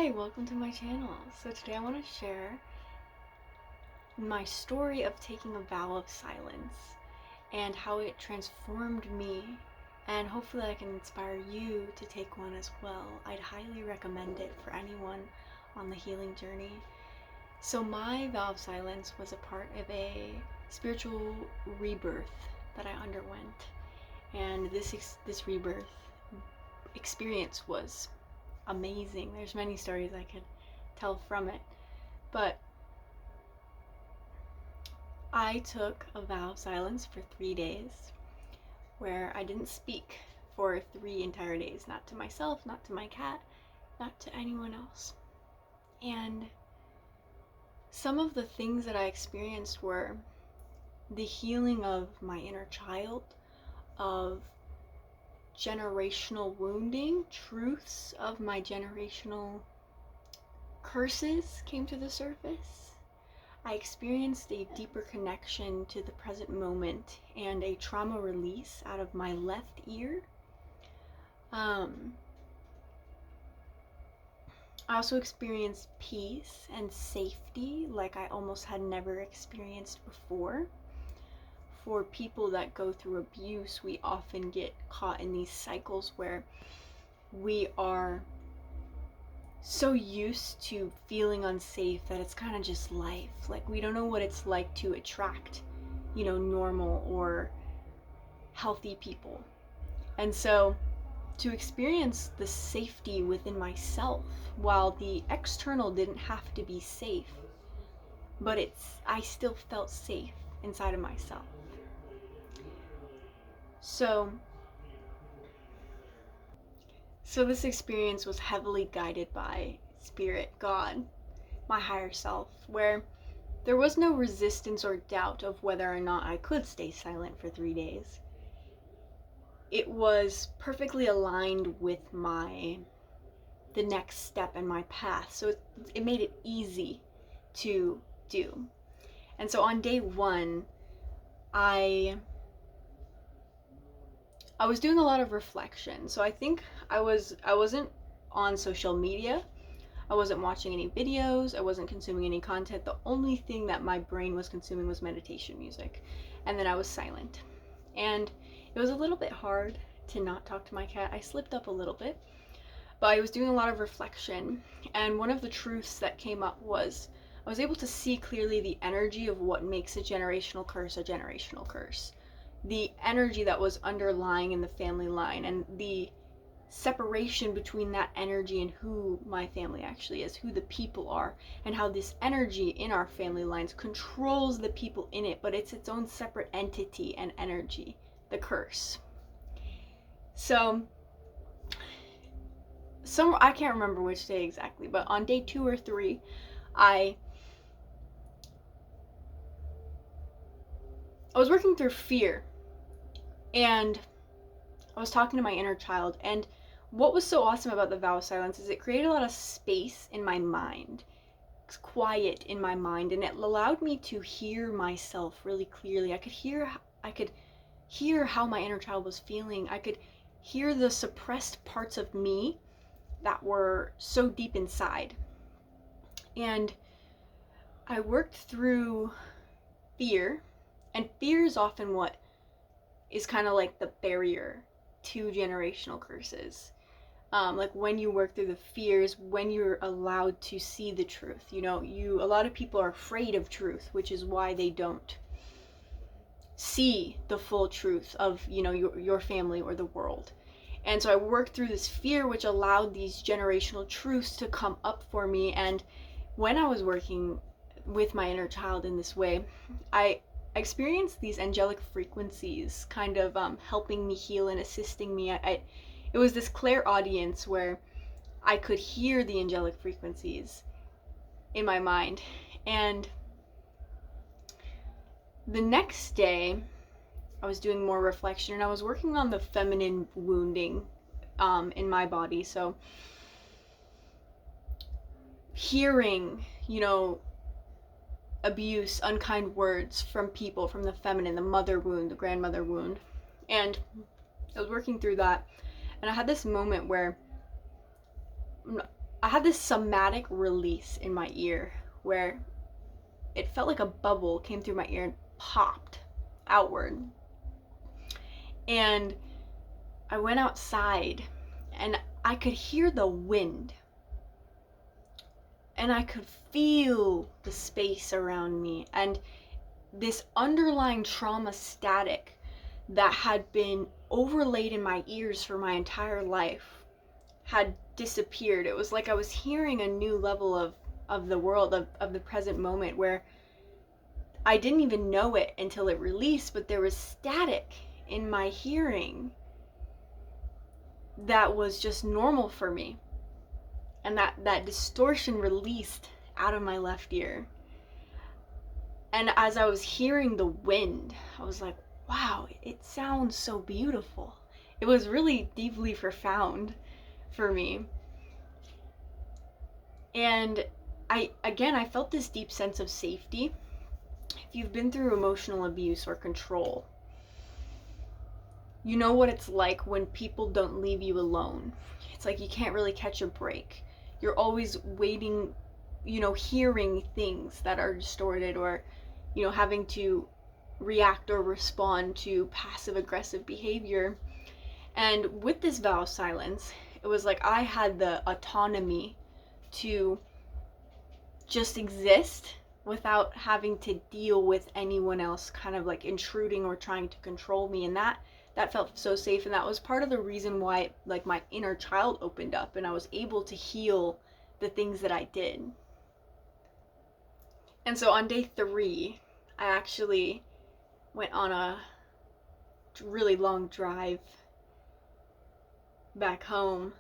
Hi, welcome to my channel. So today I want to share my story of taking a vow of silence and how it transformed me, and hopefully I can inspire you to take one as well. I'd highly recommend it for anyone on the healing journey. So my vow of silence was a part of a spiritual rebirth that I underwent, and this rebirth experience was amazing. There's many stories I could tell from it, but I took a vow of silence for 3 days where I didn't speak for 3 entire days, not to myself, not to my cat, not to anyone else. And some of the things that I experienced were the healing of my inner child, of generational wounding, truths of my generational curses came to the surface. I experienced a deeper connection to the present moment and a trauma release out of my left ear. I also experienced peace and safety like I almost had never experienced before. For people that go through abuse, we often get caught in these cycles where we are so used to feeling unsafe that it's kind of just life. Like, we don't know what it's like to attract, normal or healthy people. And so to experience the safety within myself, while the external didn't have to be safe, but I still felt safe inside of myself. So this experience was heavily guided by Spirit, God, my higher self, where there was no resistance or doubt of whether or not I could stay silent for 3 days. It was perfectly aligned with the next step in my path, so it made it easy to do. And so on day 1, I was doing a lot of reflection. So I think I wasn't on social media. I wasn't watching any videos. I wasn't consuming any content. The only thing that my brain was consuming was meditation music. And then I was silent. And it was a little bit hard to not talk to my cat. I slipped up a little bit, but I was doing a lot of reflection. And one of the truths that came up was I was able to see clearly the energy of what makes a generational curse. The energy that was underlying in the family line, and the separation between that energy and who my family actually is, who the people are, and how this energy in our family lines controls the people in it, but it's its own separate entity and energy, the curse. So I can't remember which day exactly, but on day 2 or 3, I was working through fear, and I was talking to my inner child. And what was so awesome about the vow of silence is it created a lot of space in my mind, quiet in my mind, and it allowed me to hear myself really clearly. I could hear how my inner child was feeling. I could hear the suppressed parts of me that were so deep inside. And I worked through fear, and fear is often what is kind of like the barrier to generational curses. Like, when you work through the fears, when you're allowed to see the truth. A lot of people are afraid of truth, which is why they don't see the full truth of, your family or the world. And so I worked through this fear, which allowed these generational truths to come up for me. And when I was working with my inner child in this way, I experienced these angelic frequencies kind of helping me heal and assisting me. It was this clairaudience where I could hear the angelic frequencies in my mind. And the next day, I was doing more reflection, and I was working on the feminine wounding in my body. So hearing, abuse, unkind words from people, from the feminine, the mother wound, the grandmother wound. And I was working through that, and I had this moment where I had this somatic release in my ear where it felt like a bubble came through my ear and popped outward. And I went outside and I could hear the wind. And I could feel the space around me. And this underlying trauma static that had been overlaid in my ears for my entire life had disappeared. It was like I was hearing a new level of the world, of the present moment, where I didn't even know it until it released, but there was static in my hearing that was just normal for me. And that distortion released out of my left ear. And as I was hearing the wind, I was like, wow, it sounds so beautiful. It was really deeply profound for me. And I felt this deep sense of safety. If you've been through emotional abuse or control, you know what it's like when people don't leave you alone. It's like you can't really catch a break. You're always waiting, hearing things that are distorted, or, having to react or respond to passive aggressive behavior. And with this vow of silence, it was like I had the autonomy to just exist without having to deal with anyone else kind of like intruding or trying to control me. And that felt so safe, and that was part of the reason why like my inner child opened up and I was able to heal the things that I did. And so on day 3, I actually went on a really long drive back home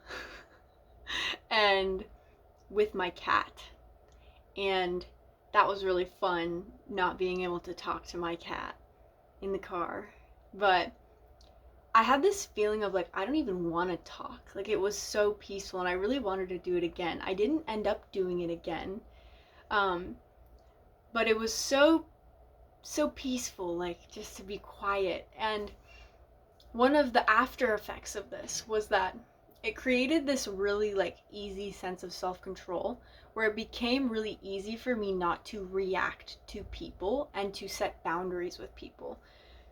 and with my cat. And that was really fun, not being able to talk to my cat in the car. But I had this feeling of like, I don't even want to talk. Like, it was so peaceful and I really wanted to do it again. I didn't end up doing it again. But it was so peaceful, like just to be quiet. And one of the after effects of this was that it created this really like easy sense of self-control, where it became really easy for me not to react to people and to set boundaries with people.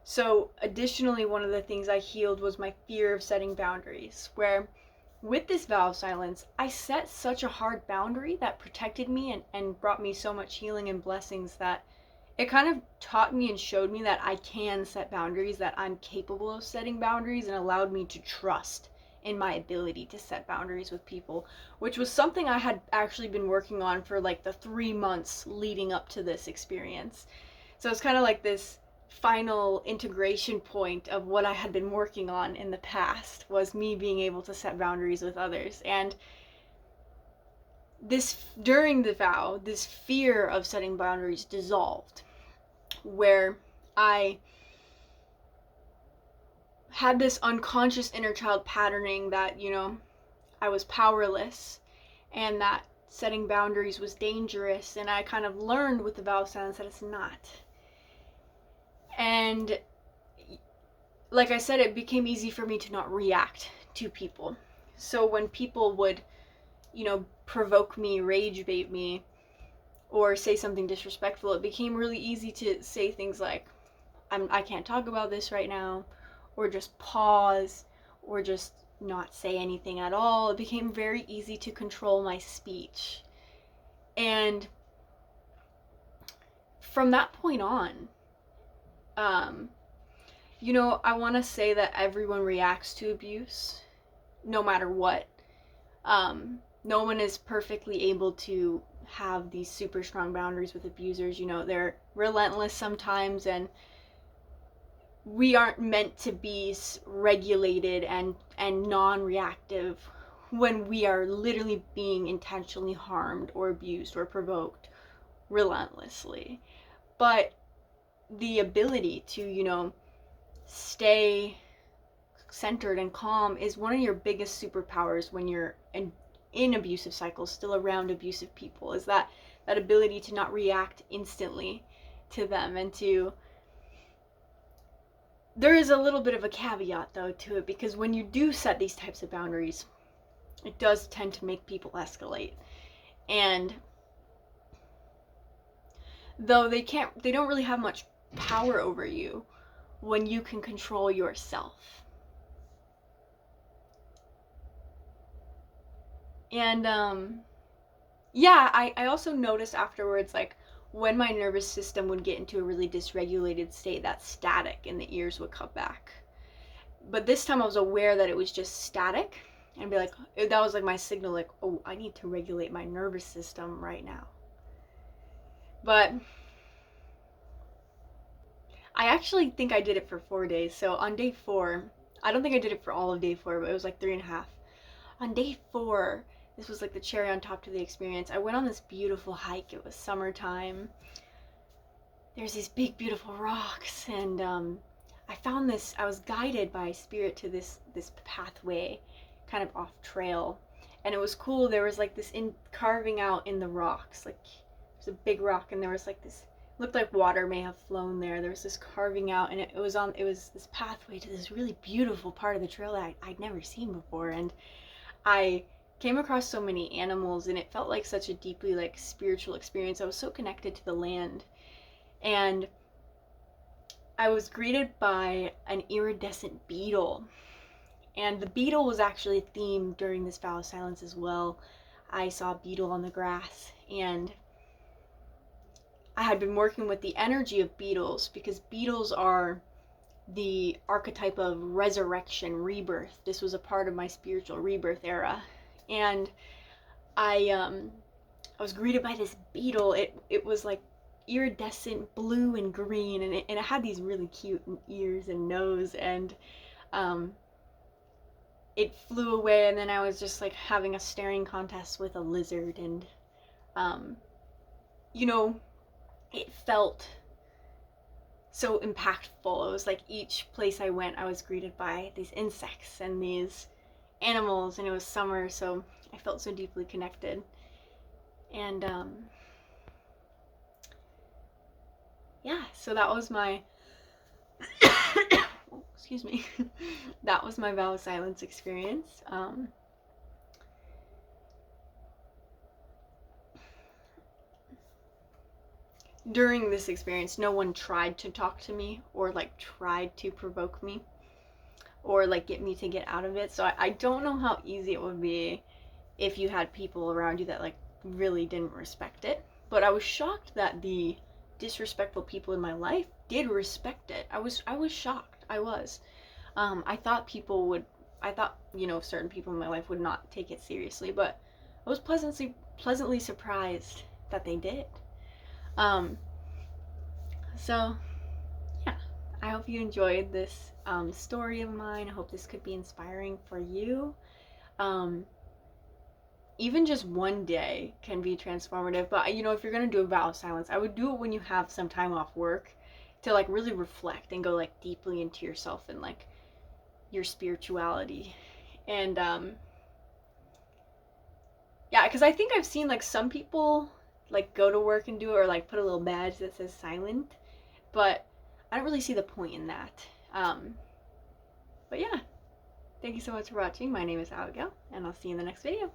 So additionally, one of the things I healed was my fear of setting boundaries, where with this vow of silence, I set such a hard boundary that protected me and brought me so much healing and blessings, that it kind of taught me and showed me that I can set boundaries, that I'm capable of setting boundaries, and allowed me to trust in my ability to set boundaries with people, which was something I had actually been working on for like the 3 months leading up to this experience. So it's kind of like this final integration point of what I had been working on in the past, was me being able to set boundaries with others. And this, during the vow, this fear of setting boundaries dissolved, where I had this unconscious inner child patterning that, I was powerless and that setting boundaries was dangerous. And I kind of learned with the vow of silence that it's not. And like I said, it became easy for me to not react to people. So when people would, provoke me, rage bait me, or say something disrespectful, it became really easy to say things like, I can't talk about this right now, or just pause, or just not say anything at all. It became very easy to control my speech. And from that point on, I want to say that everyone reacts to abuse, no matter what. No one is perfectly able to have these super strong boundaries with abusers. They're relentless sometimes, and we aren't meant to be regulated and non-reactive when we are literally being intentionally harmed or abused or provoked relentlessly. But the ability to, stay centered and calm is one of your biggest superpowers when you're in abusive cycles, still around abusive people, is that ability to not react instantly to them. And there is a little bit of a caveat though to it, because when you do set these types of boundaries, it does tend to make people escalate. And though they don't really have much power over you when you can control yourself. And yeah, I also noticed afterwards, like, when my nervous system would get into a really dysregulated state, that static in the ears would come back. But this time I was aware that it was just static, and be like, that was like my signal, like, oh, I need to regulate my nervous system right now. But I actually think I did it for 4 days. So on day 4, I don't think I did it for all of day 4, but it was like 3.5. On day 4, this was like the cherry on top to the experience. I went on this beautiful hike. It was summertime. There's these big, beautiful rocks, and I found this. I was guided by spirit to this pathway, kind of off trail, and it was cool. There was like this carving out in the rocks. Like, there's a big rock, and there was like this. Looked like water may have flown there. There was this carving out, and it was this pathway to this really beautiful part of the trail that I'd never seen before, and I came across so many animals, and it felt like such a deeply like spiritual experience. I was so connected to the land, and I was greeted by an iridescent beetle, and the beetle was actually themed during this vow of silence as well. I saw a beetle on the grass, and I had been working with the energy of beetles, because beetles are the archetype of resurrection, rebirth. This was a part of my spiritual rebirth era, and I was greeted by this beetle. It was like iridescent blue and green, and it had these really cute ears and nose, and it flew away, and then I was just like having a staring contest with a lizard, and you know, it felt so impactful. It was like each place I went, I was greeted by these insects and these animals, and it was summer, so I felt so deeply connected. And yeah, so that was my oh, excuse me. That was my vow of silence experience. During this experience, no one tried to talk to me or like tried to provoke me or like get me to get out of it. So I don't know how easy it would be if you had people around you that like really didn't respect it. But I was shocked that the disrespectful people in my life did respect it. I was shocked. I was. I thought certain people in my life would not take it seriously, but I was pleasantly surprised that they did. Um, so yeah, I hope you enjoyed this story of mine. I hope this could be inspiring for you. Even just one day can be transformative, but if you're gonna do a vow of silence, I would do it when you have some time off work to like really reflect and go like deeply into yourself and like your spirituality. And yeah, because I think I've seen like some people like go to work and do it, or like put a little badge that says silent, but I don't really see the point in that. But yeah, thank you so much for watching. My name is Abigail, and I'll see you in the next video.